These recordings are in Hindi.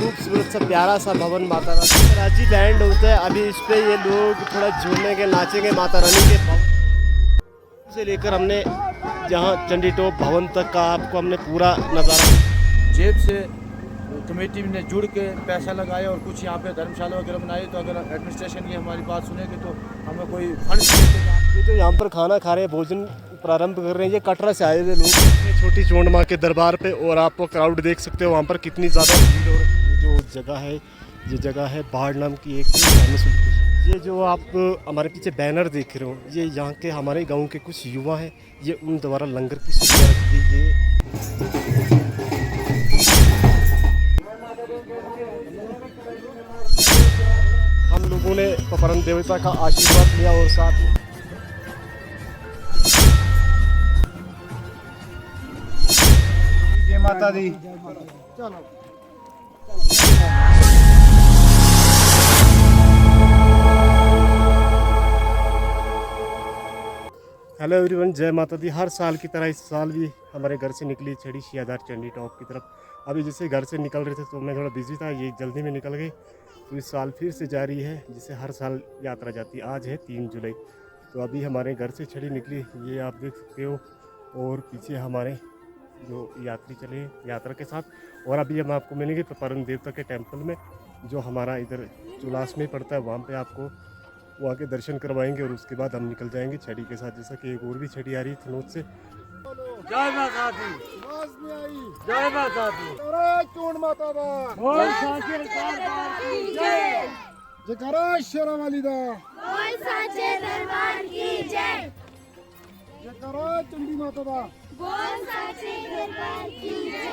खूबसूरत सा प्यारा सा भवन माता रानी कराची लैंड होता है। अभी इस पे ये लोग थोड़ा झूमेंगे नाचेंगे माता रानी के भवन से लेकर हमने जहाँ चंडी टॉप भवन तक का आपको हमने पूरा नज़ारा जेब से कमेटी ने जुड़ के पैसा लगाया और कुछ यहाँ पे धर्मशाला वगैरह बनाई। तो अगर एडमिनिस्ट्रेशन ये हमारी बात सुनेगी तो हमें कोई फंड मिलेगा। ये जो यहाँ पर खाना खा रहे हैं भोजन प्रारंभ कर रहे हैं ये कटरा से आए हुए लोग छोटी चोंड माँ के दरबार पे। और आपको क्राउड देख सकते हो वहाँ पर कितनी ज़्यादा भीड़ हो रही है। जो जगह है ये जगह है बाढ़ नाम की एक। ये जो आप हमारे पीछे बैनर देख रहे हो ये यहाँ के हमारे गाँव के कुछ युवा हैं। ये उन द्वारा लंगर की सुविधा रखी गई है। हम लोगों ने परम देवता का आशीर्वाद लिया और साथ में जय माता दी। चलो हेलो एवरीवन, जय माता दी। हर साल की तरह इस साल भी हमारे घर से निकली छड़ी शियादार चंडी टॉप की तरफ। अभी जैसे घर से निकल रहे थे तो मैं थोड़ा बिजी था, ये जल्दी में निकल गई। तो इस साल फिर से जारी है जिसे हर साल यात्रा जाती है। आज है 3 जुलाई। तो अभी हमारे घर से छड़ी निकली, ये आप देख सकते हो। और पीछे हमारे जो यात्री चले यात्रा के साथ। और अभी हम आपको मिलेंगे परम देवता के टेम्पल में जो हमारा इधर चुलास में पड़ता है। वहाँ पे आपको वहाँ के दर्शन करवाएंगे और उसके बाद हम निकल जाएंगे छड़ी के साथ। जैसा कि एक और भी छड़ी आ रही है थनोद से। जय माता दी। जय माता दी। माता दा बोल साचे दरबार की जय। जयकारा शेरा वाली दा बोल साचे दरबार की जय। जयकारा चंडी माता दा बोल साचे दरबार की जय।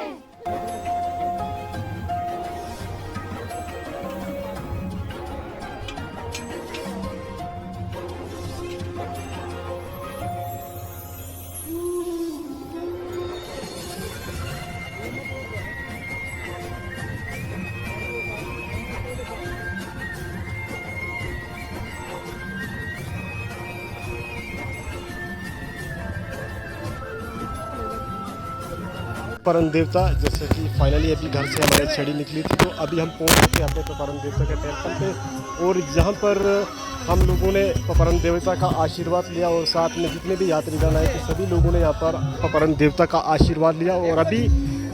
परम देवता जैसे कि फाइनली अभी घर से हमारी छड़ी निकली थी तो अभी हम पहुंच चुके हैं अपने परम देवता के टेम्पल पे। और जहां पर हम लोगों ने परम देवता का आशीर्वाद लिया और साथ में जितने भी यात्रीगण आए तो सभी लोगों ने यहाँ पर परम देवता का आशीर्वाद लिया। और अभी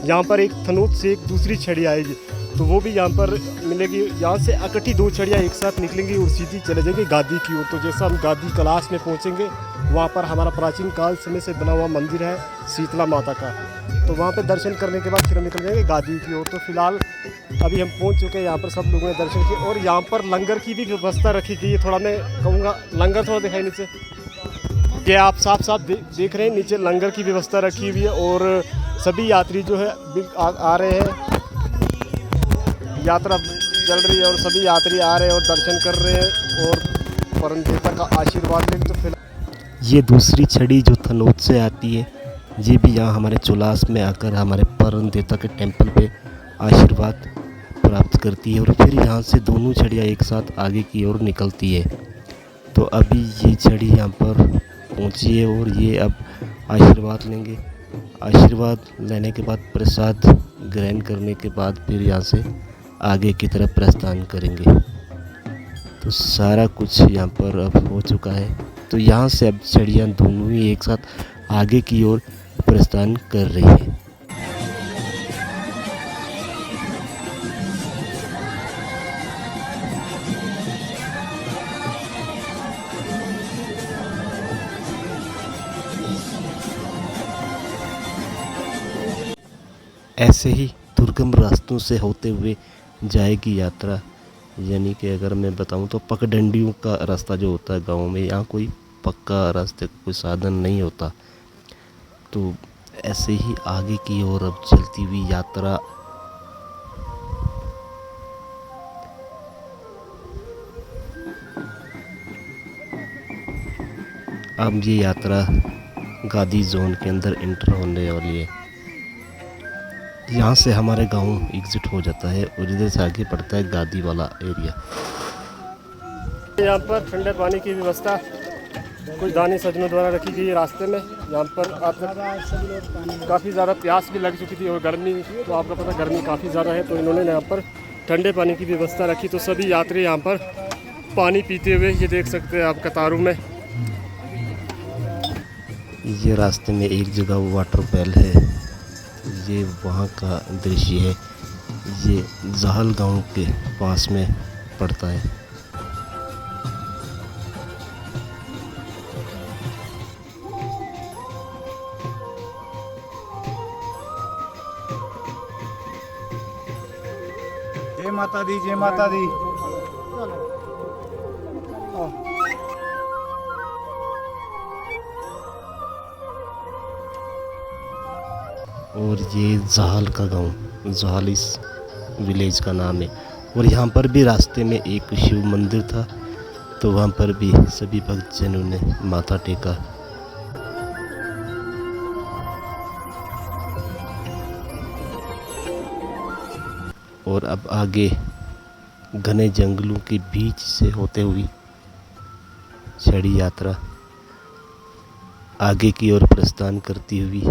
यहाँ पर एक थनोद से एक दूसरी छड़ी आएगी तो वो भी यहाँ पर मिलेगी। यहाँ से इकट्ठी 2 छड़ियाँ एक साथ निकलेंगी और सीधी चले जाएंगी गादी की ओर। तो जैसा हम गादी कैलाश में पहुँचेंगे वहाँ पर हमारा प्राचीन काल समय से बना हुआ मंदिर है शीतला माता का। तो वहाँ पे दर्शन करने के बाद फिर हम निकल जाएंगे गादी की ओर। तो फिलहाल अभी हम पहुँच चुके हैं यहाँ पर सब लोगों ने दर्शन किए। और यहाँ पर लंगर की भी व्यवस्था रखी गई है। थोड़ा मैं कहूँगा लंगर थोड़ा दिखाई नीचे, ये आप साफ साफ देख रहे हैं नीचे लंगर की व्यवस्था रखी हुई है। और सभी यात्री जो है आ रहे हैं, यात्रा चल रही है और सभी यात्री आ रहे हैं और दर्शन कर रहे हैं और परम देवता का आशीर्वाद लेंगे। तो फिलहाल ये दूसरी छड़ी जो थनोद से आती है ये भी यहाँ हमारे चुलास में आकर हमारे परम देवता के टेम्पल पे आशीर्वाद प्राप्त करती है। और फिर यहाँ से दोनों छड़ियाँ एक साथ आगे की ओर निकलती है। तो अभी ये छड़ी यहाँ पर पहुँची है और ये अब आशीर्वाद लेंगे। आशीर्वाद लेने के बाद प्रसाद ग्रहण करने के बाद फिर यहाँ से आगे की तरफ प्रस्थान करेंगे। तो सारा कुछ यहाँ पर अब हो चुका है। तो यहाँ से अब छड़ियाँ दोनों ही एक साथ आगे की ओर प्रस्थान कर रही है। ऐसे ही दुर्गम रास्तों से होते हुए जाएगी यात्रा। यानी कि अगर मैं बताऊं तो पगडंडियों का रास्ता जो होता है गाँव में, यहाँ कोई पक्का रास्ते का कोई साधन नहीं होता। तो ऐसे ही आगे की ओर अब चलती हुई यात्रा अब ये यात्रा गादी जोन के अंदर इंटर होने वाली है। यहाँ से हमारे गांव एग्जिट हो जाता है और इधर से आगे पड़ता है गादी वाला एरिया। यहाँ पर ठंडे पानी की व्यवस्था कुछ दानी सज्जनों द्वारा रखी गई है रास्ते में। यहाँ पर काफ़ी ज़्यादा प्यास भी लग चुकी थी और गर्मी, तो आपको पता गर्मी काफ़ी ज़्यादा है तो इन्होंने यहाँ पर ठंडे पानी की व्यवस्था रखी, तो सभी यात्री यहाँ पर पानी पीते हुए ये देख सकते हैं आप कतारों में। ये रास्ते में एक जगह वाटर फॉल है, ये वहाँ का दृश्य है। ये जहल गांव के पास में पड़ता है। जय माता दी, जय माता दी। और ये जहाल का गांव, जहाल इस विलेज का नाम है। और यहाँ पर भी रास्ते में एक शिव मंदिर था, तो वहाँ पर भी सभी भक्तजनों ने माथा टेका। और अब आगे घने जंगलों के बीच से होते हुए छड़ी यात्रा आगे की ओर प्रस्थान करती हुई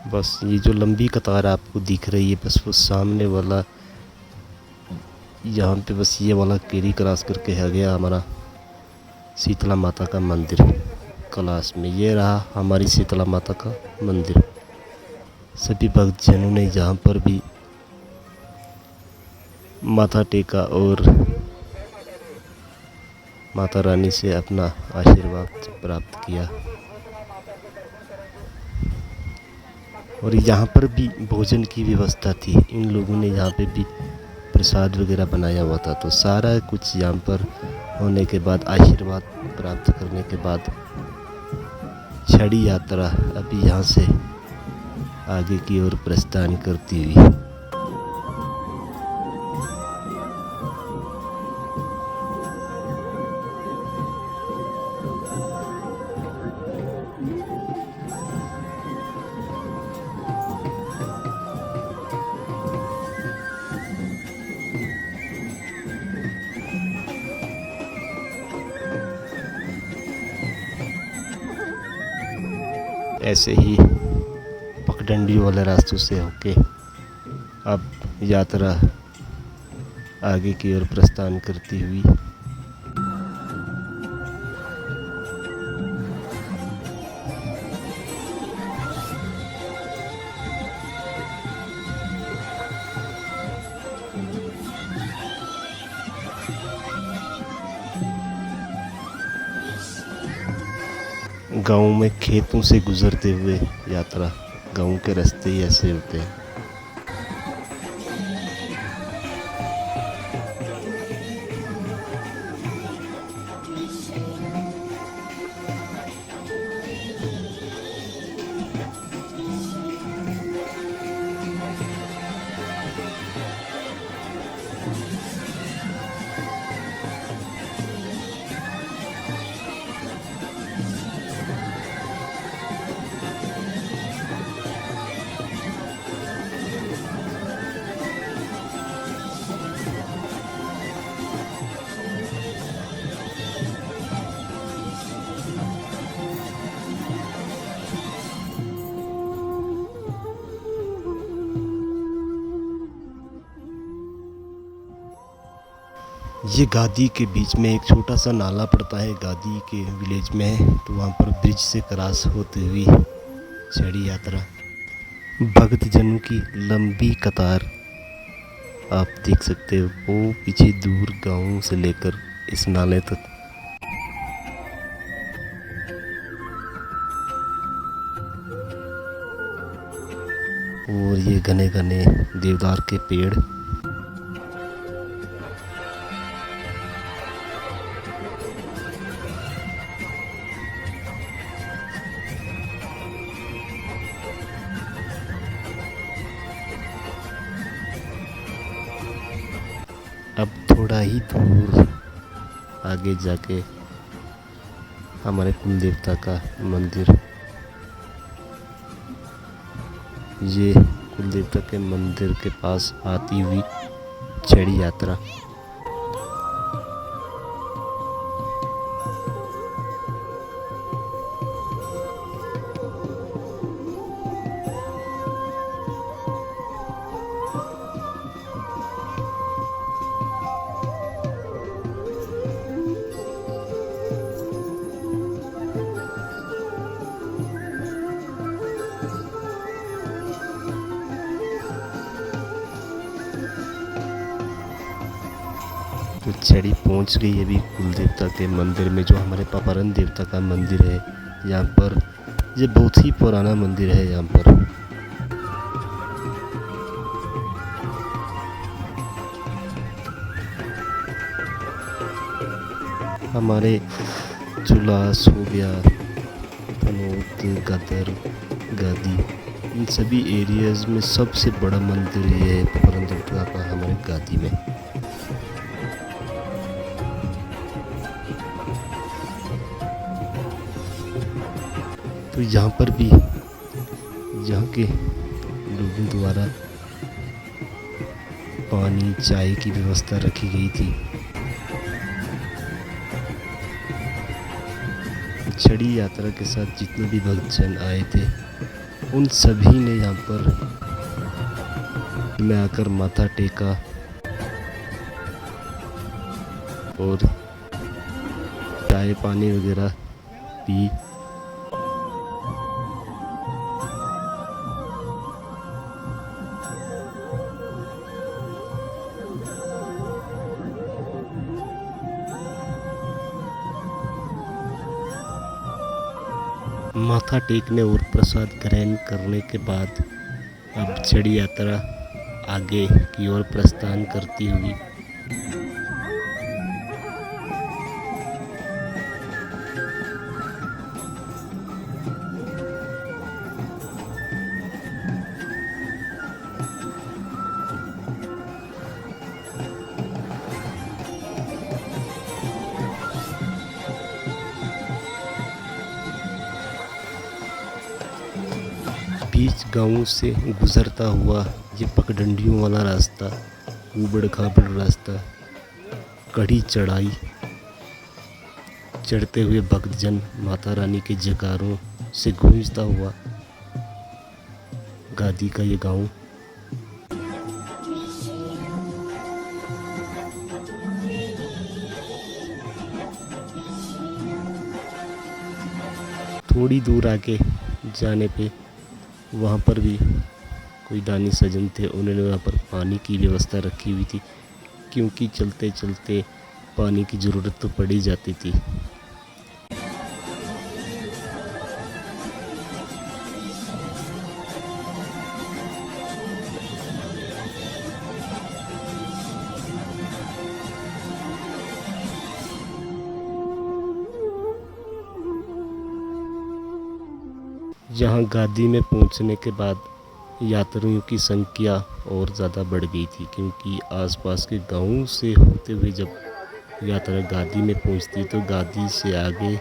बस ये जो लंबी कतार आपको दिख रही है, बस वो सामने वाला, यहाँ पे बस ये वाला केरी क्रॉस करके है गया हमारा शीतला माता का मंदिर। कैलाश में ये रहा हमारी शीतला माता का मंदिर। सभी भक्तजनों ने यहाँ पर भी माथा टेका और माता रानी से अपना आशीर्वाद प्राप्त किया। और यहाँ पर भी भोजन की व्यवस्था थी, इन लोगों ने यहाँ पे भी प्रसाद वगैरह बनाया हुआ था। तो सारा कुछ यहाँ पर होने के बाद, आशीर्वाद प्राप्त करने के बाद, छड़ी यात्रा अभी यहाँ से आगे की ओर प्रस्थान करती हुई। ऐसे ही पगडंडी वाले रास्तों से होके अब यात्रा आगे की ओर प्रस्थान करती हुई गाँव में खेतों से गुजरते हुए यात्रा। गाँव के रास्ते ही ऐसे होते हैं। ये गादी के बीच में एक छोटा सा नाला पड़ता है, गादी के विलेज में है। तो वहाँ पर ब्रिज से क्रॉस होते हुए छड़ी यात्रा, भक्तजनों की लंबी कतार आप देख सकते हो। वो पीछे दूर गाँव से लेकर इस नाले तक। और ये घने घने देवदार के पेड़, अब थोड़ा ही दूर आगे जाके हमारे कुल देवता का मंदिर, ये कुल देवता के मंदिर के पास आती हुई छड़ी यात्रा। तो छड़ी पहुंच गई अभी कुल देवता के मंदिर में, जो हमारे पापारन देवता का मंदिर है यहाँ पर। ये बहुत ही पुराना मंदिर है यहाँ पर। हमारे जुलास हो गया, तनोत, गदर, गादी, इन सभी एरियाज़ में सबसे बड़ा मंदिर ये है पापारन देवता का हमारे गादी में। तो यहाँ पर भी यहाँ के लोगों द्वारा पानी चाय की व्यवस्था रखी गई थी। छड़ी यात्रा के साथ जितने भी भक्तजन आए थे उन सभी ने यहाँ पर में आकर माथा टेका और चाय पानी वगैरह पी। माथा टेकने और प्रसाद ग्रहण करने के बाद अब छड़ी यात्रा आगे की ओर प्रस्थान करती हुई बीच गांव से गुजरता हुआ ये पगडंडियों वाला रास्ता, ऊबड़ खाबड़ रास्ता, कड़ी चढ़ाई, चढ़ते हुए भक्तजन माता रानी के जयकारों से गूंजता हुआ गादी का ये गांव। थोड़ी दूर आके जाने पे वहाँ पर भी कोई दानी सज्जन थे, उन्होंने वहाँ पर पानी की व्यवस्था रखी हुई थी, क्योंकि चलते चलते पानी की ज़रूरत तो पड़ ही जाती थी। यहाँ गादी में पहुँचने के बाद यात्रियों की संख्या और ज़्यादा बढ़ गई थी, क्योंकि आसपास के गांवों से होते हुए जब यात्रा गादी में पहुँचती तो गादी से आगे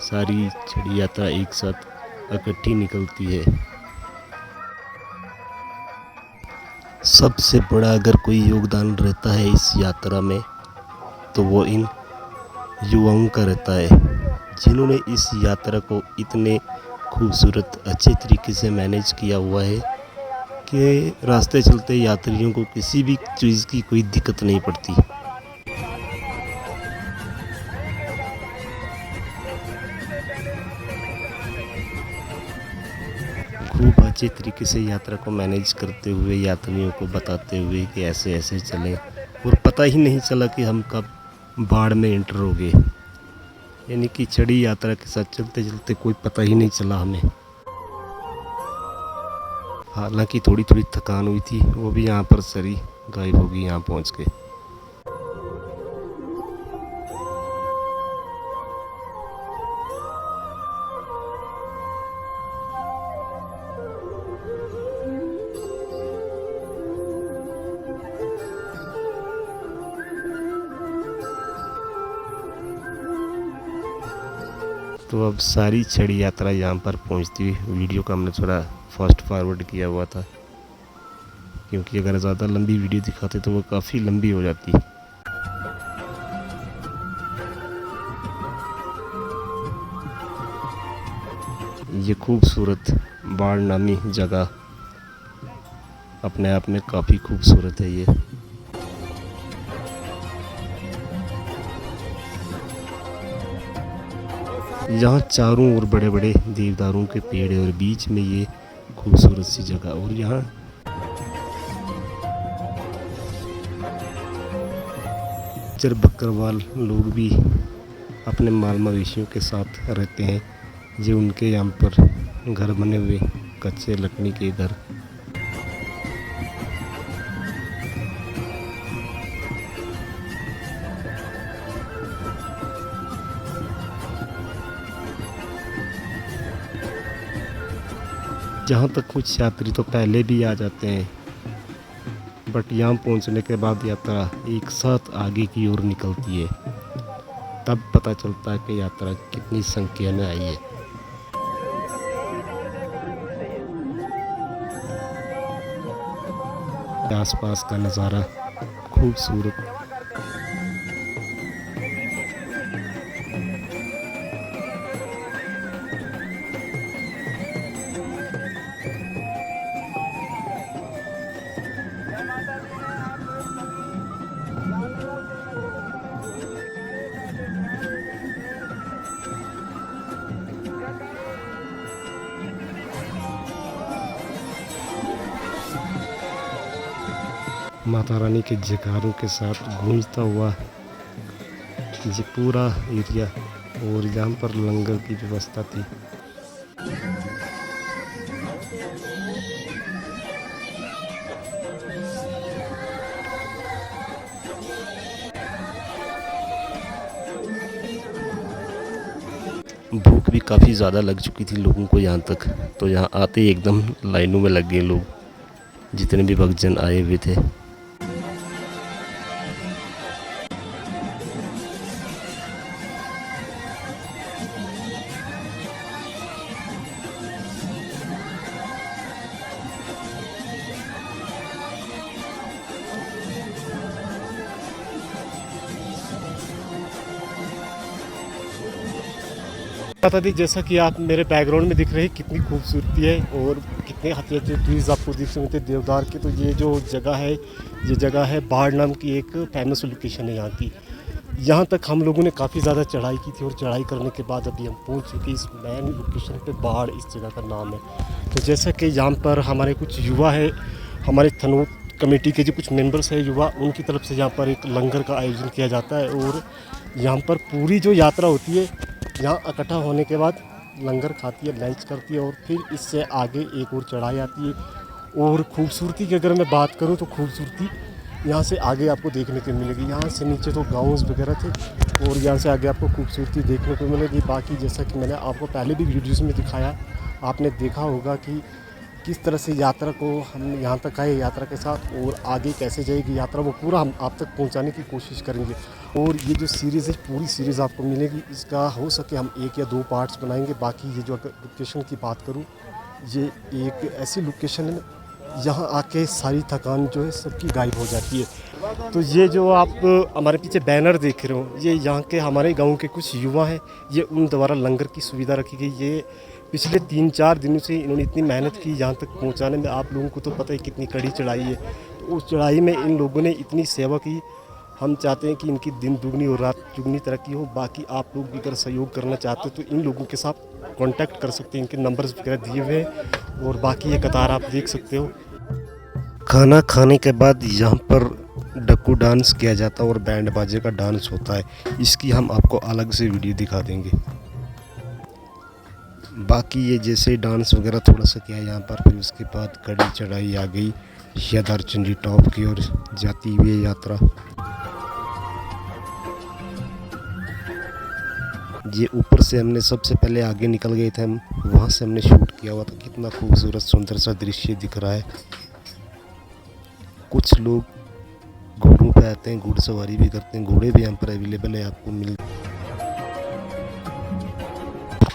सारी छड़ी यात्रा एक साथ इकट्ठी निकलती है। सबसे बड़ा अगर कोई योगदान रहता है इस यात्रा में तो वो इन युवाओं का रहता है, जिन्होंने इस यात्रा को इतने खूबसूरत अच्छे तरीके से मैनेज किया हुआ है कि रास्ते चलते यात्रियों को किसी भी चीज़ की कोई दिक्कत नहीं पड़ती। खूब अच्छे तरीके से यात्रा को मैनेज करते हुए, यात्रियों को बताते हुए कि ऐसे ऐसे चलें, और पता ही नहीं चला कि हम कब बाढ़ में एंटर हो गए। यानी कि छड़ी यात्रा के साथ चलते चलते कोई पता ही नहीं चला हमें। हालांकि थोड़ी थोड़ी थकान हुई थी, वो भी यहाँ पर सारी गायब हो गई यहाँ पहुँच के। तो अब सारी छड़ी यात्रा यहाँ पर पहुँचती हुई, वीडियो का हमने थोड़ा फास्ट फॉरवर्ड किया हुआ था, क्योंकि अगर ज़्यादा लंबी वीडियो दिखाते तो वो काफ़ी लंबी हो जाती। ये खूबसूरत बाढ़ नामी जगह अपने आप में काफ़ी खूबसूरत है। ये यहाँ चारों ओर बड़े बड़े देवदारों के पेड़ है और बीच में ये खूबसूरत सी जगह, और यहाँ गुज्जर बकरवाल लोग भी अपने माल मवेशियों के साथ रहते हैं। ये उनके यहाँ पर घर बने हुए कच्चे लकड़ी के घर। जहाँ तक कुछ यात्री तो पहले भी आ जाते हैं, बट यहाँ पहुँचने के बाद यात्रा एक साथ आगे की ओर निकलती है। तब पता चलता है कि यात्रा कितनी संख्या में आई है। आसपास का नज़ारा खूबसूरत। माता रानी के जयकारों के साथ गूंजता हुआ ये पूरा एरिया, और यहाँ पर लंगर की व्यवस्था थी। भूख भी काफ़ी ज़्यादा लग चुकी थी लोगों को यहाँ तक, तो यहाँ आते ही एकदम लाइनों में लग गए लोग, जितने भी भक्तजन आए हुए थे। माता दी, जैसा कि आप मेरे बैकग्राउंड में दिख रहे हैं, कितनी खूबसूरती है और कितने अच्छे अच्छे ट्रीज आपको दिख सकते हैं देवदार के। तो ये जो जगह है, ये जगह है बाढ़ नाम की एक फेमस लोकेशन है यहाँ की। यहाँ तक हम लोगों ने काफ़ी ज़्यादा चढ़ाई की थी और चढ़ाई करने के बाद अभी हम पहुँच चुके इस मेन लोकेशन पे। बाढ़ इस जगह का नाम है। तो जैसा कि यहाँ पर हमारे कुछ युवा है, हमारे थनोट कमेटी के जो कुछ मेंबर्स हैं युवा, उनकी तरफ से यहाँ पर एक लंगर का आयोजन किया जाता है। और यहाँ पर पूरी जो यात्रा होती है, यहाँ इकट्ठा होने के बाद लंगर खाती है, लंच करती है, और फिर इससे आगे एक और चढ़ाई आती है। और खूबसूरती की अगर मैं बात करूँ तो खूबसूरती यहाँ से आगे आपको देखने को मिलेगी। यहाँ से नीचे तो गाँव वगैरह थे, और यहाँ से आगे आपको खूबसूरती देखने को मिलेगी। बाकी जैसा कि मैंने आपको पहले भी वीडियोज़ में दिखाया, आपने देखा होगा कि किस तरह से यात्रा को हम यहाँ तक आए यात्रा के साथ, और आगे कैसे जाएगी यात्रा, वो पूरा हम आप तक पहुँचाने की कोशिश करेंगे। और ये जो सीरीज़ है, पूरी सीरीज़ आपको मिलेगी। इसका हो सके हम 1 या 2 पार्ट्स बनाएंगे। बाकी ये जो अगर लोकेशन की बात करूँ, ये एक ऐसी लोकेशन है, यहाँ आके सारी थकान जो है सबकी गायब हो जाती है। तो ये जो आप हमारे पीछे बैनर देख रहे हो, ये यहाँ के हमारे गाँव के कुछ युवा हैं, ये उन द्वारा लंगर की सुविधा रखी गई। ये पिछले 3-4 दिनों से इन्होंने इतनी मेहनत की यहाँ तक पहुँचाने में। आप लोगों को तो पता है कितनी कड़ी चढ़ाई है, तो उस चढ़ाई में इन लोगों ने इतनी सेवा की। हम चाहते हैं कि इनकी दिन दुगनी और रात चुगनी तरक्की हो। बाकी आप लोग भी अगर सहयोग करना चाहते हो तो इन लोगों के साथ कांटेक्ट कर सकते हैं, इनके नंबर्स वगैरह दिए हुए हैं। और बाकी ये कतार आप देख सकते हो। खाना खाने के बाद यहाँ पर डक्कू डांस किया जाता है और बैंड बाजे का डांस होता है। इसकी हम आपको अलग से वीडियो दिखा देंगे। बाकी ये जैसे डांस वगैरह थोड़ा सा किया यहाँ पर, फिर उसके बाद कड़ी चढ़ाई आ गई यदारचंडी टॉप की ओर जाती हुई यात्रा। ये ऊपर से हमने सबसे पहले आगे निकल गए थे हम, वहाँ से हमने शूट किया हुआ था। कितना खूबसूरत सुंदर सा दृश्य दिख रहा है। कुछ लोग घोड़ों पे आते हैं, घुड़सवारी भी करते हैं, घोड़े भी यहाँ पर अवेलेबल है, आपको मिल।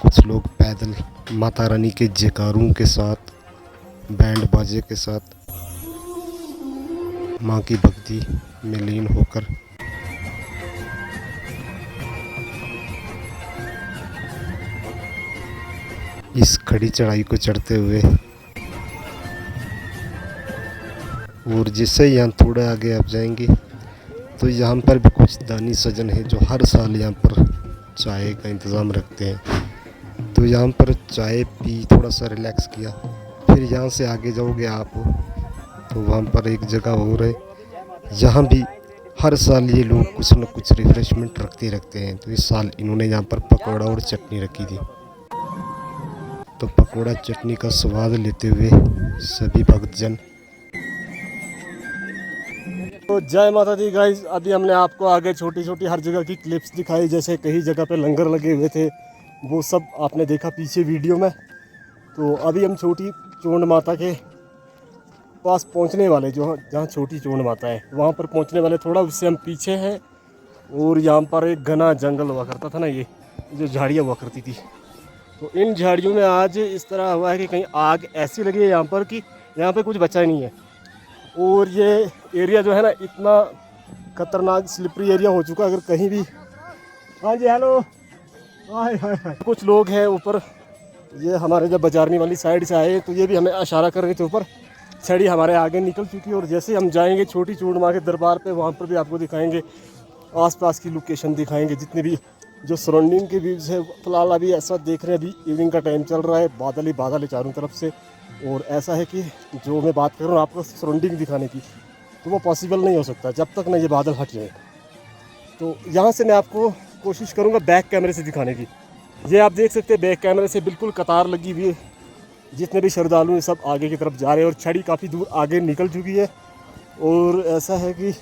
कुछ लोग पैदल माता रानी के जयकारों के साथ, बैंड बाजे के साथ माँ की भक्ति में लीन होकर इस खड़ी चढ़ाई को चढ़ते हुए। और जिससे यहाँ थोड़े आगे आप जाएंगे तो यहाँ पर भी कुछ दानी सज्जन है जो हर साल यहाँ पर चाय का इंतज़ाम रखते हैं। तो यहाँ पर चाय पी, थोड़ा सा रिलैक्स किया। फिर यहाँ से आगे जाओगे आप तो वहाँ पर एक जगह और है, यहाँ भी हर साल ये लोग कुछ न कुछ रिफ्रेशमेंट रखते हैं। तो इस साल इन्होंने यहाँ पर पकौड़ा और चटनी रखी थी। तो पकौड़ा चटनी का स्वाद लेते हुए सभी भक्तजन। तो जय माता दी गाइस, अभी हमने आपको आगे छोटी छोटी हर जगह की क्लिप्स दिखाई, जैसे कई जगह पे लंगर लगे हुए थे, वो सब आपने देखा पीछे वीडियो में। तो अभी हम छोटी चोंड माता के पास पहुंचने वाले, जो जहाँ छोटी चोंड माता है वहाँ पर पहुंचने वाले। थोड़ा उससे हम पीछे हैं और यहाँ पर एक घना जंगल हुआ करता था ना, ये जो झाड़ियाँ हुआ करती थी। तो इन झाड़ियों में आज इस तरह हुआ है कि कहीं आग ऐसी लगी है यहाँ पर कि यहाँ पे कुछ बचा ही नहीं है। और ये एरिया जो है ना, इतना खतरनाक स्लिपरी एरिया हो चुका है। अगर कहीं भी, हाँ जी हेलो, हाय हाय हाय, कुछ लोग हैं ऊपर, ये हमारे जब बाजारनी वाली साइड से आए तो ये भी हमें इशारा कर रहे थे ऊपर। छड़ी हमारे आगे निकल चुकी है और जैसे हम जाएंगे छोटी चूड़ माँ के दरबार पे, वहाँ पर भी आपको दिखाएंगे, आसपास की लोकेशन दिखाएंगे, जितने भी जो सराउंडिंग के व्यूज़ है। फिलहाल अभी ऐसा देख रहे हैं, अभी इवनिंग का टाइम चल रहा है, बादल ही बादल है चारों तरफ से। और ऐसा है कि जो मैं बात कर रहा हूँ आपको सराउंडिंग दिखाने की, तो वो पॉसिबल नहीं हो सकता जब तक ना ये बादल हट जाए। तो यहाँ से मैं आपको कोशिश करूँगा बैक कैमरे से दिखाने की। ये आप देख सकते हैं बैक कैमरे से बिल्कुल कतार लगी हुई है, जितने भी श्रद्धालु हैं सब आगे की तरफ जा रहे हैं और छड़ी काफ़ी दूर आगे निकल चुकी है। और ऐसा है कि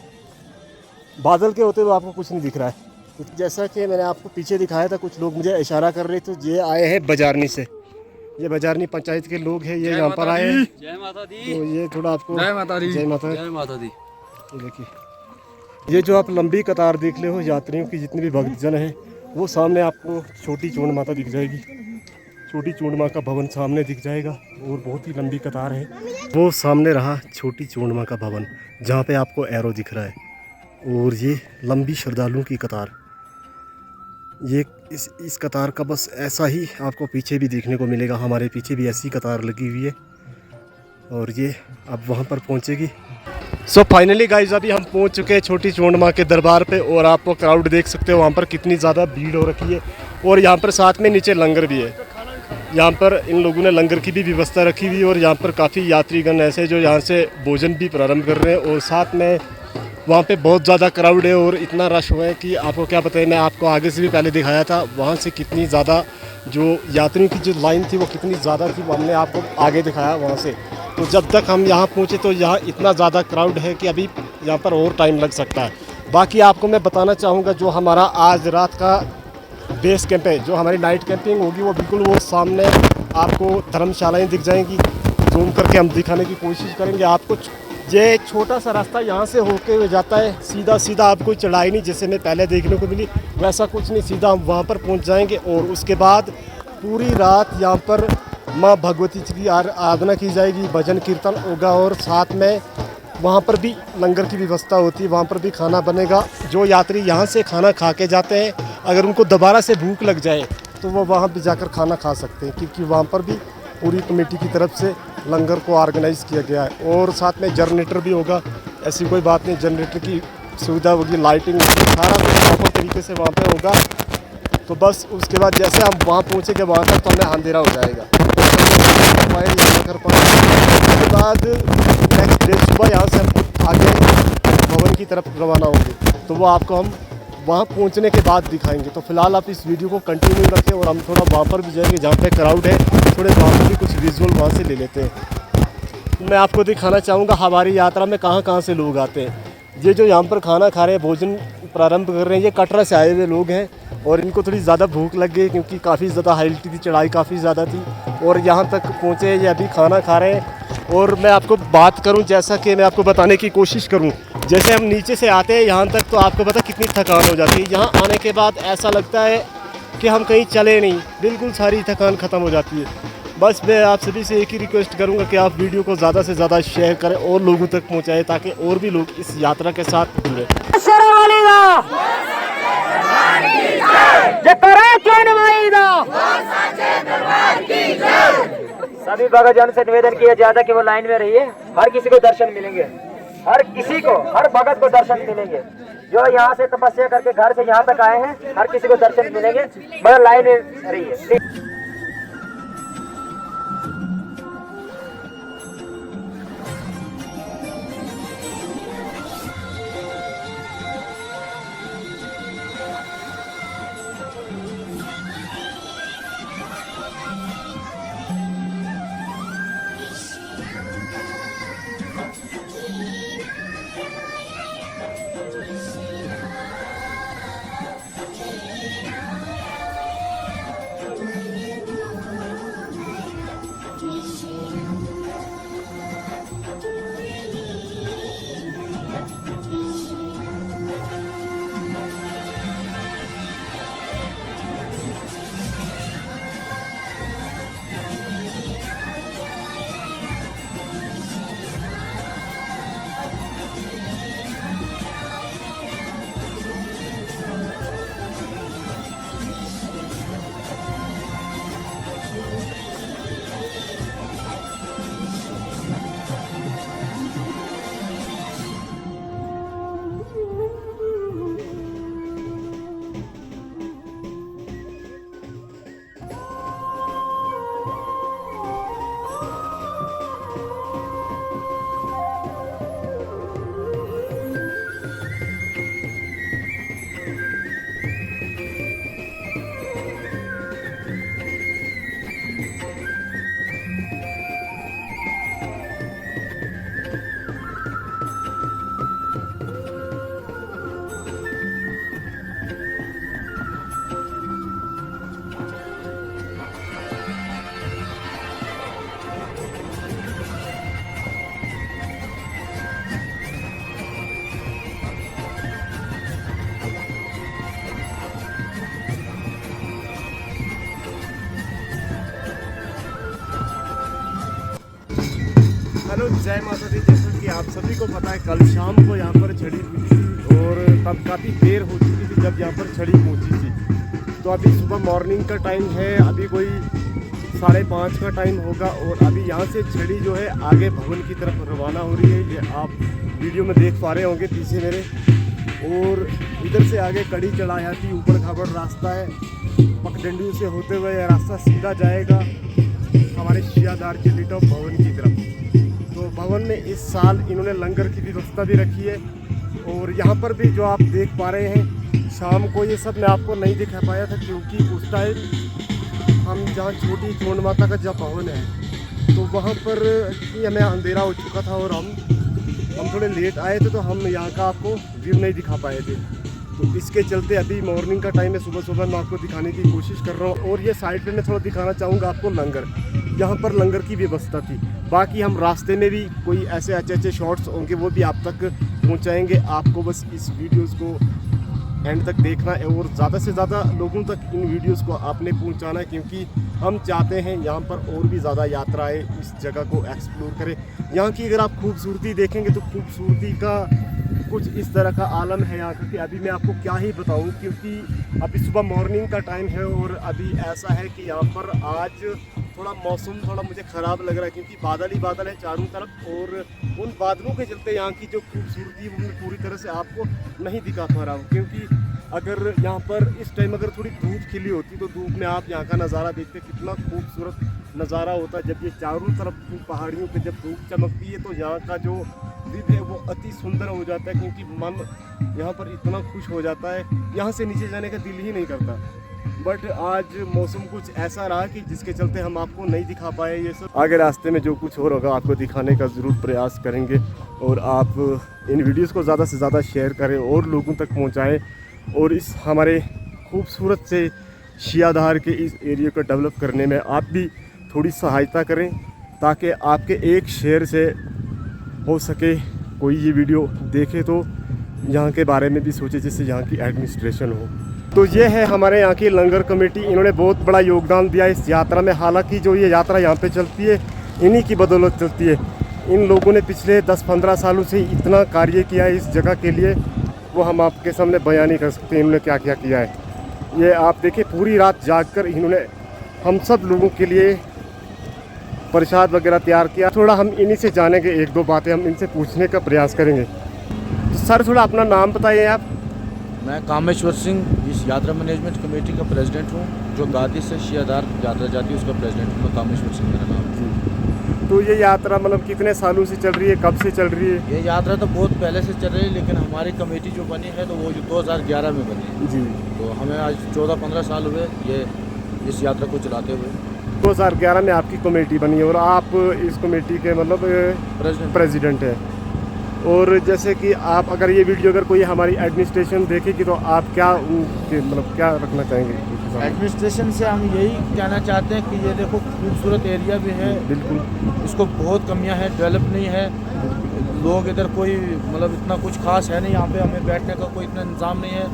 बादल के होते हुए आपको कुछ नहीं दिख रहा है। तो जैसा कि मैंने आपको पीछे दिखाया था, कुछ लोग मुझे इशारा कर रहे थे। ये आए हैं बाजारनी से, ये बाजारनी पंचायत के लोग हैं, ये यहाँ पर आए हैं। जय माता दी। तो ये थोड़ा आपको जय माता दी। जय माता जय माता दी। देखिए, ये जो आप लंबी कतार देख रहे हो यात्रियों की, जितने भी भक्तजन हैं, वो सामने आपको छोटी चूंड माता दिख जाएगी। छोटी चूंड माँ का भवन सामने दिख जाएगा और बहुत ही लंबी कतार है। वो सामने रहा छोटी चूंड माँ का भवन, जहाँ पे आपको एरो दिख रहा है। और ये लंबी श्रद्धालुओं की कतार, ये इस कतार का बस ऐसा ही आपको पीछे भी देखने को मिलेगा। हमारे पीछे भी ऐसी कतार लगी हुई है और ये अब वहाँ पर पहुँचेगी। सो फाइनली गाइज, अभी हम पहुँच चुके हैं छोटी चूंड माँ के दरबार पे और आपको क्राउड देख सकते हो वहाँ पर कितनी ज़्यादा भीड़ हो रखी है। और यहाँ पर साथ में नीचे लंगर भी है, यहाँ पर इन लोगों ने लंगर की भी व्यवस्था रखी हुई है। और यहाँ पर काफ़ी यात्रीगण ऐसे जो यहाँ से भोजन भी प्रारंभ कर रहे हैं। और साथ में वहाँ पे बहुत ज़्यादा क्राउड है और इतना रश हुआ है कि आपको क्या बताएं। मैं आपको आगे से भी पहले दिखाया था, वहाँ से कितनी ज़्यादा जो यात्रियों की जो लाइन थी वो कितनी ज़्यादा थी, वो हमने आपको आगे दिखाया वहाँ से। तो जब तक हम यहाँ पहुँचे तो यहाँ इतना ज़्यादा क्राउड है कि अभी यहाँ पर और टाइम लग सकता है। बाकी आपको मैं बताना चाहूँगा, जो हमारा आज रात का बेस कैंप है, जो हमारी नाइट कैंपिंग होगी, वो बिल्कुल वो सामने आपको धर्मशालाएँ दिख जाएंगी। जूम करके हम दिखाने की कोशिश करेंगे आपको। ये छोटा सा रास्ता यहाँ से होके हुए जाता है, सीधा सीधा, आप कोई चढ़ाई नहीं जैसे मैं पहले देखने को मिली, वैसा कुछ नहीं, सीधा हम वहाँ पर पहुँच जाएंगे। और उसके बाद पूरी रात यहाँ पर माँ भगवती की आराधना की जाएगी, भजन कीर्तन होगा और साथ में वहाँ पर भी लंगर की व्यवस्था होती है, वहाँ पर भी खाना बनेगा। जो यात्री यहाँ से खाना खा के जाते हैं, अगर उनको दोबारा से भूख लग जाए तो वो वहाँ भी जाकर खाना खा सकते हैं, क्योंकि वहाँ पर भी पूरी कमेटी की तरफ से लंगर को ऑर्गेनाइज किया गया है। और साथ में जनरेटर भी होगा, ऐसी कोई बात नहीं, जनरेटर की सुविधा होगी, लाइटिंग होगी, सारा कुछ प्रॉपर तरीके से वहाँ पे होगा। तो बस उसके बाद जैसे हम वहाँ पहुँचेंगे वहाँ तक तो हमें अंधेरा हो जाएगा। उसके बाद नेक्स्ट डे सुबह यहाँ से हम आगे भवन की तरफ रवाना होंगे, तो वो आपको हम वहाँ पहुँचने के बाद दिखाएंगे। तो फिलहाल आप इस वीडियो को कंटिन्यू रखें और हम थोड़ा वहाँ पर भी जाएंगे जहाँ पे क्राउड है, थोड़े वहाँ पर भी कुछ विजुअल वहाँ से ले लेते हैं। मैं आपको दिखाना चाहूँगा हमारी यात्रा में कहाँ कहाँ से लोग आते हैं। ये जो यहाँ पर खाना खा रहे हैं, भोजन प्रारंभ कर रहे हैं, ये कटरा से आए हुए लोग हैं और इनको थोड़ी ज़्यादा भूख लग गई, क्योंकि काफ़ी ज़्यादा हाइट थी, चढ़ाई काफ़ी ज़्यादा थी और यहाँ तक पहुँचे, ये अभी खाना खा रहे हैं। और मैं आपको बात करूं, जैसा कि मैं आपको बताने की कोशिश करूं, जैसे हम नीचे से आते हैं यहाँ तक तो आपको पता कितनी थकान हो जाती है। यहाँ आने के बाद ऐसा लगता है कि हम कहीं चले नहीं, बिल्कुल सारी थकान ख़त्म हो जाती है। बस मैं आप सभी से एक ही रिक्वेस्ट करूँगा कि आप वीडियो को ज़्यादा से ज़्यादा शेयर करें और लोगों तक पहुँचाएँ, ताकि और भी लोग इस यात्रा के साथ जुड़े। सभी भगतजन से निवेदन किया जाता है कि वो लाइन में रहिए, हर किसी को दर्शन मिलेंगे, हर किसी को, हर भगत को दर्शन मिलेंगे। जो यहाँ से तपस्या करके घर से यहाँ तक आए हैं, हर किसी को दर्शन मिलेंगे, मगर लाइन में रहिए। हेलो जय माता दी। जैसा कि आप सभी को पता है कल शाम को यहाँ पर छड़ी हुई थी और तब काफ़ी देर हो चुकी थी जब यहाँ पर छड़ी पहुँची थी। तो अभी सुबह मॉर्निंग का टाइम है, अभी कोई 5:30 का टाइम होगा और अभी यहाँ से छड़ी जो है आगे भवन की तरफ रवाना हो रही है। ये आप वीडियो में देख पा रहे होंगे पीछे मेरे। और इधर से आगे कड़ी चढ़ायाती ऊपर खाबड़ रास्ता है, पगडंडी से होते हुए यह रास्ता सीधा जाएगा हमारे शियाधार के लिटॉप भवन की तरफ। तो भवन में इस साल इन्होंने लंगर की व्यवस्था भी रखी है। और यहाँ पर भी जो आप देख पा रहे हैं शाम को, ये सब मैं आपको नहीं दिखा पाया था क्योंकि उस टाइम हम जहाँ छोटी चोंड माता का जब भवन है तो वहाँ पर हमें अंधेरा हो चुका था और हम थोड़े लेट आए थे, तो हम यहाँ का आपको व्यू नहीं दिखा पाए थे। तो इसके चलते अभी मॉर्निंग का टाइम है, सुबह सुबह मैं आपको दिखाने की कोशिश कर रहा हूँ। और ये साइड पे मैं थोड़ा दिखाना चाहूँगा आपको लंगर, यहाँ पर लंगर की व्यवस्था थी। बाकी हम रास्ते में भी कोई ऐसे अच्छे शॉट्स होंगे वो भी आप तक पहुँचाएँगे। आपको बस इस वीडियोज़ को एंड तक देखना है और ज़्यादा से ज़्यादा लोगों तक इन वीडियोस को आपने पहुंचाना है, क्योंकि हम चाहते हैं यहाँ पर और भी ज़्यादा यात्राएं इस जगह को एक्सप्लोर करें। यहाँ की अगर आप खूबसूरती देखेंगे तो खूबसूरती का कुछ इस तरह का आलम है यहाँ का कि अभी मैं आपको क्या ही बताऊँ, क्योंकि अभी सुबह मॉर्निंग का टाइम है और अभी ऐसा है कि यहाँ पर आज थोड़ा मौसम थोड़ा मुझे ख़राब लग रहा है क्योंकि बादल ही बादल है चारों तरफ। और उन बादलों के चलते यहाँ की जो खूबसूरती वो मैं पूरी तरह से आपको नहीं दिखा पा रहा हूँ, क्योंकि अगर यहाँ पर इस टाइम अगर थोड़ी धूप खिली होती तो धूप में आप यहाँ का नज़ारा देखते कितना खूबसूरत नज़ारा होता है। जब ये चारों तरफ पहाड़ियों पे जब धूप चमकती है तो यहाँ का जो दृश्य है वो अति सुंदर हो जाता है, क्योंकि मन यहाँ पर इतना खुश हो जाता है, यहाँ से नीचे जाने का दिल ही नहीं करता। बट आज मौसम कुछ ऐसा रहा कि जिसके चलते हम आपको नहीं दिखा पाए ये सब। आगे रास्ते में जो कुछ और होगा आपको दिखाने का ज़रूर प्रयास करेंगे और आप इन वीडियोस को ज़्यादा से ज़्यादा शेयर करें और लोगों तक पहुंचाएं और इस हमारे खूबसूरत से शियाधार के इस एरिया को डेवलप करने में आप भी थोड़ी सहायता करें, ताकि आपके एक शेयर से हो सके कोई ये वीडियो देखे तो यहाँ के बारे में भी सोचे, जिससे यहाँ की एडमिनिस्ट्रेशन हो। तो ये है हमारे यहाँ की लंगर कमेटी, इन्होंने बहुत बड़ा योगदान दिया इस यात्रा में। हालांकि जो ये यात्रा यहाँ पे चलती है इन्हीं की बदौलत चलती है। इन लोगों ने पिछले 10-15 सालों से इतना कार्य किया है इस जगह के लिए, वो हम आपके सामने बयान नहीं कर सकते इन्होंने क्या क्या किया है। ये आप देखिए पूरी रात जाग कर इन्होंने हम सब लोगों के लिए प्रसाद वगैरह तैयार किया। थोड़ा हम इन्हीं से जानेंगे, 1-2 बातें हम इनसे पूछने का प्रयास करेंगे। तो सर थोड़ा अपना नाम बताइए आप। मैं कामेश्वर सिंह इस यात्रा मैनेजमेंट कमेटी का प्रेसिडेंट हूँ, जो गादी से शियाधार यात्रा जाती है उसका प्रेसिडेंट हूँ मैं, कामेश्वर सिंह मेरा नाम है। तो ये यात्रा मतलब कितने सालों से चल रही है, कब से चल रही है? ये यात्रा तो बहुत पहले से चल रही है, लेकिन हमारी कमेटी जो बनी है तो वो 2011 में बनी है जी। तो हमें आज 14-15 साल हुए ये इस यात्रा को चलाते हुए। 2011 में आपकी कमेटी बनी है और आप इस कमेटी के मतलब प्रेसिडेंट हैं। और जैसे कि आप अगर ये वीडियो अगर कोई हमारी एडमिनिस्ट्रेशन देखेगी तो आप क्या मतलब क्या रखना चाहेंगे? एडमिनिस्ट्रेशन से हम यही कहना चाहते हैं कि ये देखो खूबसूरत एरिया भी है, बिल्कुल इसको बहुत कमियां हैं, डेवलप नहीं है, लोग इधर कोई मतलब इतना कुछ खास है नहीं, यहाँ पे हमें बैठने का कोई इतना इंतज़ाम नहीं है।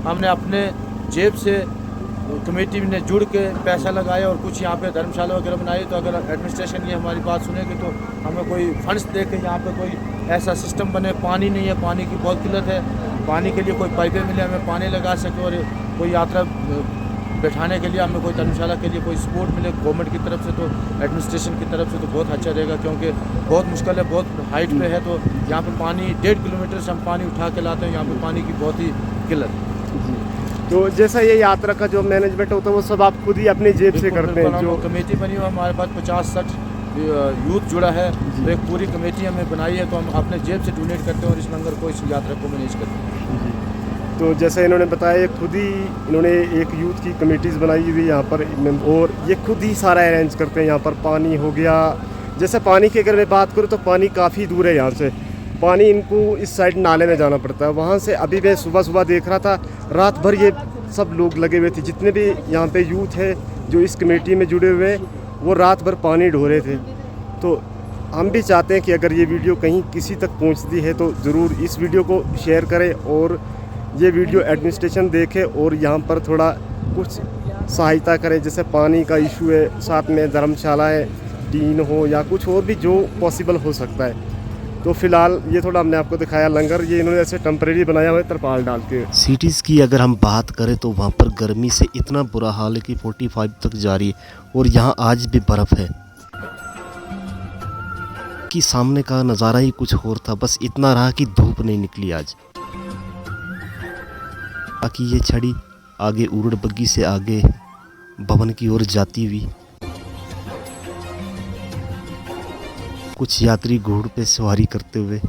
हमने अपने जेब से कमेटी ने जुड़ के पैसा लगाया और कुछ यहाँ पे धर्मशाला वगैरह बनाई। तो अगर एडमिनिस्ट्रेशन ये हमारी बात सुनेगी तो हमें कोई फंड्स दे के यहाँ पे कोई ऐसा सिस्टम बने। पानी नहीं है, पानी की बहुत किल्लत है, पानी के लिए कोई पाइपें मिले हमें पानी लगा सके, और कोई यात्रा बैठाने के लिए हमें कोई धर्मशाला के लिए कोई सपोर्ट मिले गवर्नमेंट की तरफ से, तो एडमिनिस्ट्रेशन की तरफ से तो बहुत अच्छा रहेगा, क्योंकि बहुत मुश्किल है, बहुत हाइट पे है। तो यहाँ पे पानी 1.5 किलोमीटर से हम पानी उठा के लाते हैं, यहाँ पे पानी की बहुत ही किल्लत है। तो जैसा ये यात्रा का जो मैनेजमेंट होता है वो सब आप खुद ही अपनी जेब से करते हैं? जो कमेटी बनी हुई हमारे पास 50-60 यूथ जुड़ा है, तो एक पूरी कमेटी हमें बनाई है, तो हम अपने जेब से डोनेट करते हैं और इस लंगर को इस यात्रा को मैनेज करते हैं। तो जैसे इन्होंने बताया खुद ही इन्होंने एक यूथ की कमेटीज़ बनाई हुई यहाँ पर और ये खुद ही सारा अरेंज करते हैं। यहाँ पर पानी हो गया, जैसे पानी की अगर मैं बात करूँ तो पानी काफ़ी दूर है यहाँ से, पानी इनको इस साइड नाले में जाना पड़ता है। वहाँ से अभी मैं सुबह देख रहा था, रात भर ये सब लोग लगे हुए थे, जितने भी यहाँ पे यूथ है जो इस कमेटी में जुड़े हुए हैं वो रात भर पानी ढो रहे थे। तो हम भी चाहते हैं कि अगर ये वीडियो कहीं किसी तक पहुँचती है तो ज़रूर इस वीडियो को शेयर करें और ये वीडियो एडमिनिस्ट्रेशन देखे और यहाँ पर थोड़ा कुछ सहायता करें। जैसे पानी का इशू है, साथ में धर्मशाला है, टीन हो या कुछ और भी जो पॉसिबल हो सकता है। तो फिलहाल ये थोड़ा हमने आपको दिखाया लंगर, ये इन्होंने ऐसे टेम्परेरी बनाया हुआ है तरपाल डाल के। सिटीज़ की अगर हम बात करें तो वहाँ पर गर्मी से इतना बुरा हाल है कि 45 तक जा रही है और यहाँ आज भी बर्फ़ है कि सामने का नज़ारा ही कुछ और था। बस इतना रहा कि धूप नहीं निकली आज। बाकी ये छड़ी आगे उड़ड़ बग्गी से आगे भवन की ओर जाती हुई, कुछ यात्री घोड़े पे सवारी करते हुए,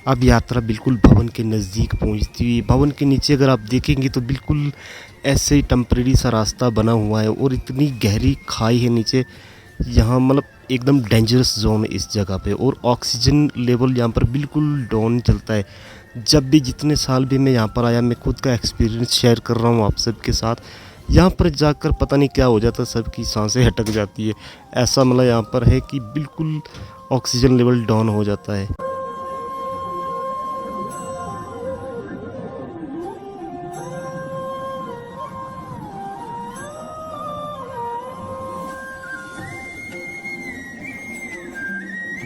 अब यात्रा बिल्कुल भवन के नज़दीक पहुंचती हुई। भवन के नीचे अगर आप देखेंगे तो बिल्कुल ऐसे ही टेम्परेरी सा रास्ता बना हुआ है और इतनी गहरी खाई है नीचे, यहाँ मतलब एकदम डेंजरस जोन है इस जगह पे। और ऑक्सीजन लेवल यहाँ पर बिल्कुल डाउन चलता है। जब भी जितने साल भी मैं यहाँ पर आया, मैं खुद का एक्सपीरियंस शेयर कर रहा हूँ आप सबके साथ। यहाँ पर जाकर पता नहीं क्या हो जाता है, सबकी सांसें हटक जाती है। ऐसा मतलब यहाँ पर है कि बिल्कुल ऑक्सीजन लेवल डाउन हो जाता है।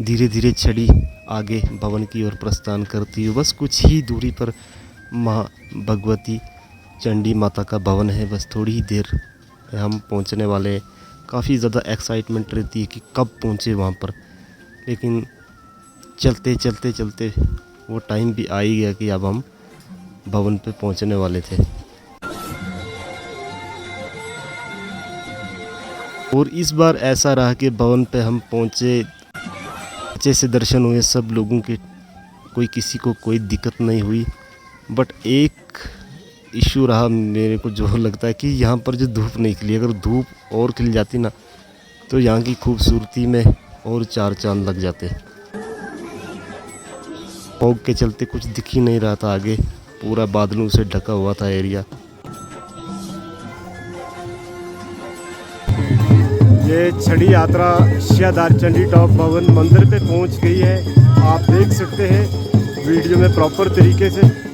धीरे धीरे छड़ी आगे भवन की ओर प्रस्थान करती है। बस कुछ ही दूरी पर माँ भगवती चंडी माता का भवन है। बस थोड़ी ही देर में हम पहुंचने वाले हैं। काफ़ी ज़्यादा एक्साइटमेंट रहती है कि कब पहुंचे वहां पर, लेकिन चलते चलते चलते वो टाइम भी आ ही गया कि अब हम भवन पे पहुंचने वाले थे। और इस बार ऐसा रहा कि भवन पे हम पहुंचे, अच्छे से दर्शन हुए सब लोगों के, कोई किसी को कोई दिक्कत नहीं हुई। बट एक इशू रहा मेरे को, जो लगता है कि यहाँ पर जो धूप नहीं खिली, अगर धूप और खिल जाती ना तो यहाँ की खूबसूरती में और चार चांद लग जाते। फॉग के चलते कुछ दिख ही नहीं रहा था आगे, पूरा बादलों से ढका हुआ था एरिया। ये छड़ी यात्रा शियाधार चंडी टॉप भवन मंदिर पे पहुंच गई है। आप देख सकते हैं वीडियो में प्रॉपर तरीके से।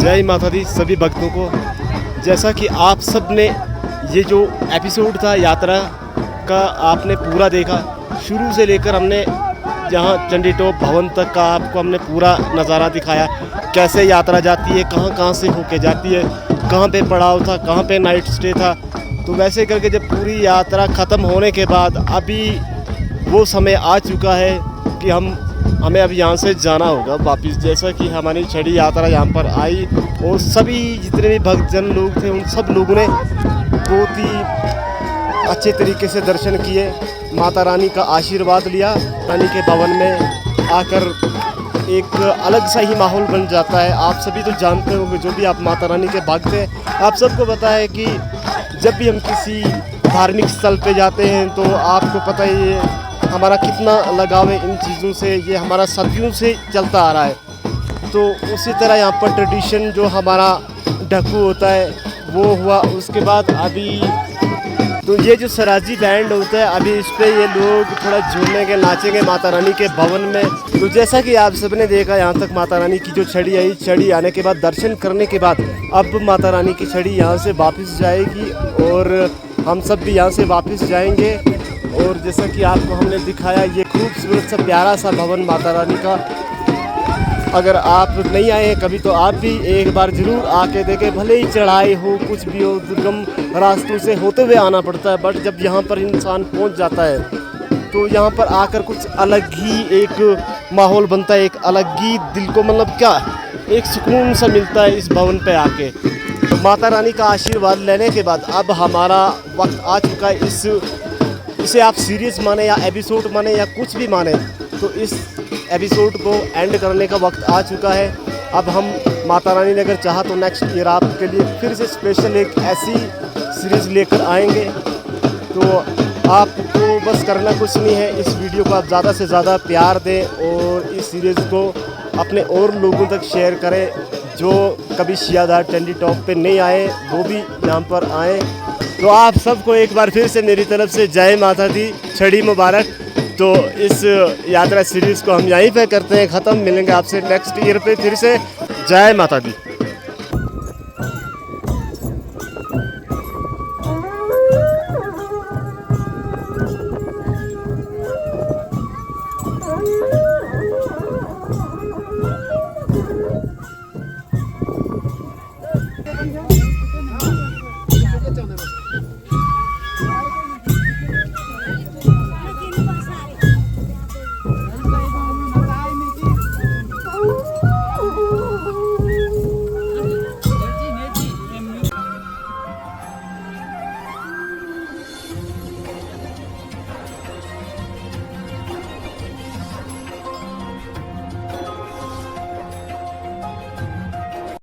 जय माता दी सभी भक्तों को। जैसा कि आप सब ने ये जो एपिसोड था यात्रा का आपने पूरा देखा, शुरू से लेकर हमने जहाँ चंडी टॉप भवन तक का आपको हमने पूरा नज़ारा दिखाया, कैसे यात्रा जाती है, कहाँ कहाँ से होके जाती है, कहाँ पे पड़ाव था, कहाँ पे नाइट स्टे था। तो वैसे करके जब पूरी यात्रा ख़त्म होने के बाद अभी वो समय आ चुका है कि हमें अब यहाँ से जाना होगा वापस। जैसा कि हमारी छड़ी यात्रा यहाँ पर आई और सभी जितने भी भक्तजन लोग थे उन सब लोगों ने बहुत ही अच्छे तरीके से दर्शन किए, माता रानी का आशीर्वाद लिया। रानी के भवन में आकर एक अलग सा ही माहौल बन जाता है। आप सभी तो जानते होंगे, जो भी आप माता रानी के भक्त हैं, आप सबको पता है कि जब भी हम किसी धार्मिक स्थल पे जाते हैं तो आपको पता ही है हमारा कितना लगाव है इन चीज़ों से, ये हमारा सदियों से चलता आ रहा है। तो उसी तरह यहाँ पर ट्रेडिशन जो हमारा ढक्कू होता है वो हुआ। उसके बाद अभी तो ये जो सराजी बैंड होता है, अभी इस पर ये लोग थोड़ा झूमेंगे, नाचेंगे माता रानी के भवन में। तो जैसा कि आप सबने देखा, यहाँ तक माता रानी की जो छड़ी आई, छड़ी आने के बाद दर्शन करने के बाद अब माता रानी की छड़ी यहाँ से वापस जाएगी और हम सब भी यहाँ से वापस जाएंगे। और जैसा कि आपको हमने दिखाया ये खूबसूरत सा प्यारा सा भवन माता रानी का, अगर आप नहीं आए हैं कभी तो आप भी एक बार ज़रूर आके देखें। भले ही चढ़ाई हो, कुछ भी हो, दुर्गम रास्तों से होते हुए आना पड़ता है, बट जब यहाँ पर इंसान पहुँच जाता है तो यहाँ पर आकर कुछ अलग ही एक माहौल बनता है, एक अलग ही दिल को मतलब क्या एक सुकून सा मिलता है इस भवन पे आके। तो माता रानी का आशीर्वाद लेने के बाद अब हमारा वक्त आ चुका है। इसे आप सीरीज़ माने या एपिसोड माने या कुछ भी माने, तो इस एपिसोड को एंड करने का वक्त आ चुका है। अब हम माता रानी ने अगर चाहा तो नेक्स्ट ईयर आपके लिए फिर से स्पेशल एक ऐसी सीरीज़ लेकर आएंगे। तो आपको बस करना कुछ नहीं है, इस वीडियो को आप ज़्यादा से ज़्यादा प्यार दें और इस सीरीज़ को अपने और लोगों तक शेयर करें। जो कभी शियाधार चंडी टॉप पे नहीं आए वो भी यहाँ पर आएँ। तो आप सबको एक बार फिर से मेरी तरफ से जय माता दी, छड़ी मुबारक। तो इस यात्रा सीरीज़ को हम यहीं पे करते हैं ख़त्म। मिलेंगे आपसे नेक्स्ट ईयर पे फिर से। जय माता दी।